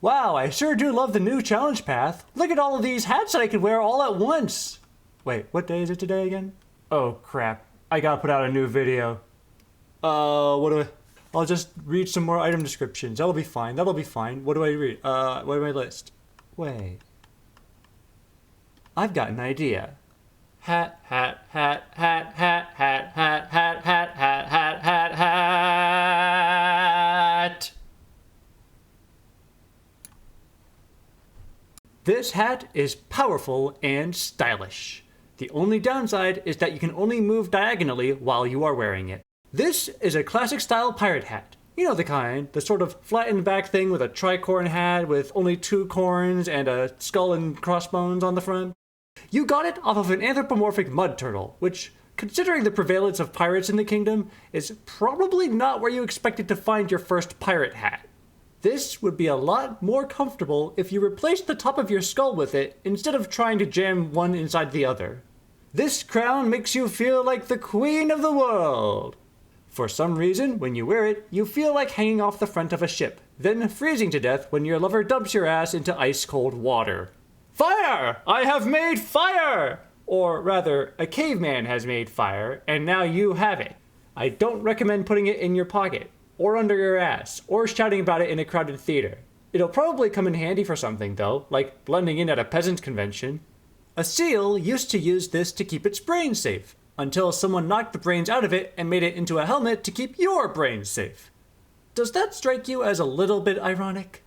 Wow, I sure do love the new challenge path. Look at all of these hats that I could wear all at once. Wait, what day is it today again? Oh crap, I gotta put out a new video. What do I... I'll just read some more item descriptions. That'll be fine, What do I read? What do I list? Wait. I've got an idea. Hat, hat, hat, hat, hat, hat, hat, hat, hat, hat, hat, hat, hat. This hat is powerful and stylish. The only downside is that you can only move diagonally while you are wearing it. This is a classic style pirate hat. You know the kind, the sort of flattened back thing with a tricorn hat with only 2 corns and a skull and crossbones on the front. You got it off of an anthropomorphic mud turtle, which, considering the prevalence of pirates in the kingdom, is probably not where you expected to find your first pirate hat. This would be a lot more comfortable if you replaced the top of your skull with it instead of trying to jam one inside the other. This crown makes you feel like the queen of the world. For some reason, when you wear it, you feel like hanging off the front of a ship, then freezing to death when your lover dumps your ass into ice-cold water. Fire! I have made fire! Or rather, a caveman has made fire, and now you have it. I don't recommend putting it in your pocket, or under your ass, or shouting about it in a crowded theater. It'll probably come in handy for something though, like blending in at a peasant convention. A seal used to use this to keep its brains safe, until someone knocked the brains out of it and made it into a helmet to keep your brains safe. Does that strike you as a little bit ironic?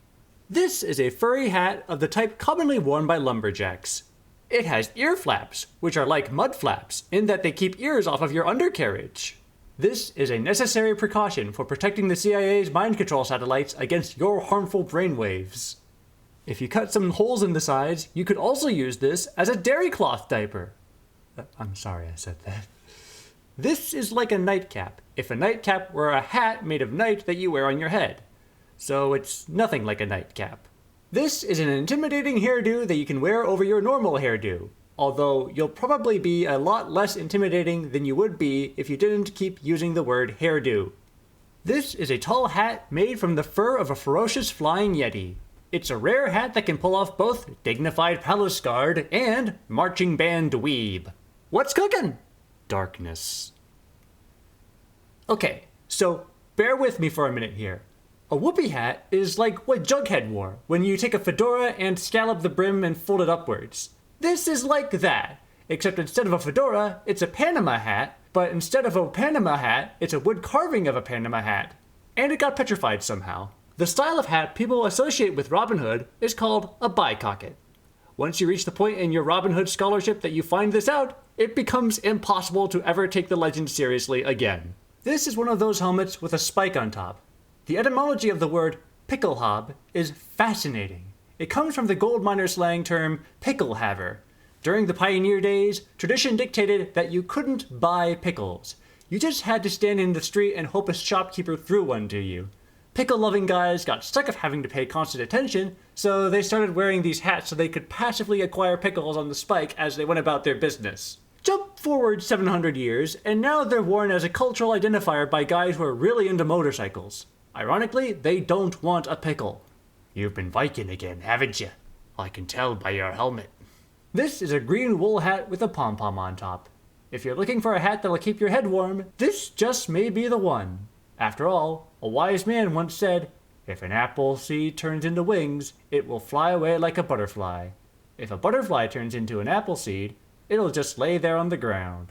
This is a furry hat of the type commonly worn by lumberjacks. It has ear flaps, which are like mud flaps, in that they keep ears off of your undercarriage. This is a necessary precaution for protecting the CIA's mind control satellites against your harmful brainwaves. If you cut some holes in the sides, you could also use this as a dairy cloth diaper. I'm sorry I said that. This is like a nightcap, if a nightcap were a hat made of night that you wear on your head. So it's nothing like a nightcap. This is an intimidating hairdo that you can wear over your normal hairdo, although you'll probably be a lot less intimidating than you would be if you didn't keep using the word hairdo. This is a tall hat made from the fur of a ferocious flying yeti. It's a rare hat that can pull off both dignified palace guard and marching band dweeb. What's cooking? Darkness. Okay, so bear with me for a minute here. A whoopee hat is like what Jughead wore, when you take a fedora and scallop the brim and fold it upwards. This is like that, except instead of a fedora, it's a Panama hat, but instead of a Panama hat, it's a wood carving of a Panama hat. And it got petrified somehow. The style of hat people associate with Robin Hood is called a bicocket. Once you reach the point in your Robin Hood scholarship that you find this out, it becomes impossible to ever take the legend seriously again. This is one of those helmets with a spike on top. The etymology of the word picklehob is fascinating. It comes from the gold miner slang term pickle haver. During the pioneer days, tradition dictated that you couldn't buy pickles. You just had to stand in the street and hope a shopkeeper threw one to you. Pickle-loving guys got sick of having to pay constant attention, so they started wearing these hats so they could passively acquire pickles on the spike as they went about their business. Jump forward 700 years, and now they're worn as a cultural identifier by guys who are really into motorcycles. Ironically, they don't want a pickle. You've been Viking again, haven't you? I can tell by your helmet. This is a green wool hat with a pom-pom on top. If you're looking for a hat that'll keep your head warm, this just may be the one. After all, a wise man once said, if an apple seed turns into wings, it will fly away like a butterfly. If a butterfly turns into an apple seed, it'll just lay there on the ground.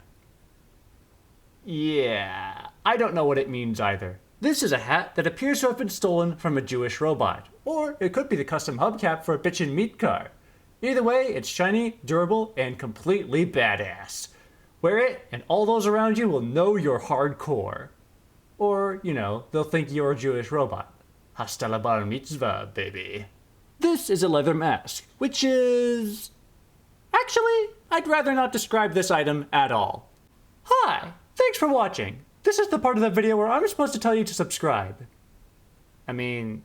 Yeah, I don't know what it means either. This is a hat that appears to have been stolen from a Jewish robot, or it could be the custom hubcap for a bitchin' meat car. Either way, it's shiny, durable, and completely badass. Wear it, and all those around you will know you're hardcore. Or, you know, they'll think you're a Jewish robot. Hasta la bar mitzvah, baby. This is a leather mask, which is... Actually, I'd rather not describe this item at all. Hi, thanks for watching. This is the part of the video where I'm supposed to tell you to subscribe. I mean,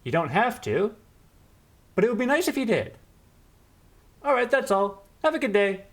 you don't have to, but it would be nice if you did. Alright, that's all. Have a good day.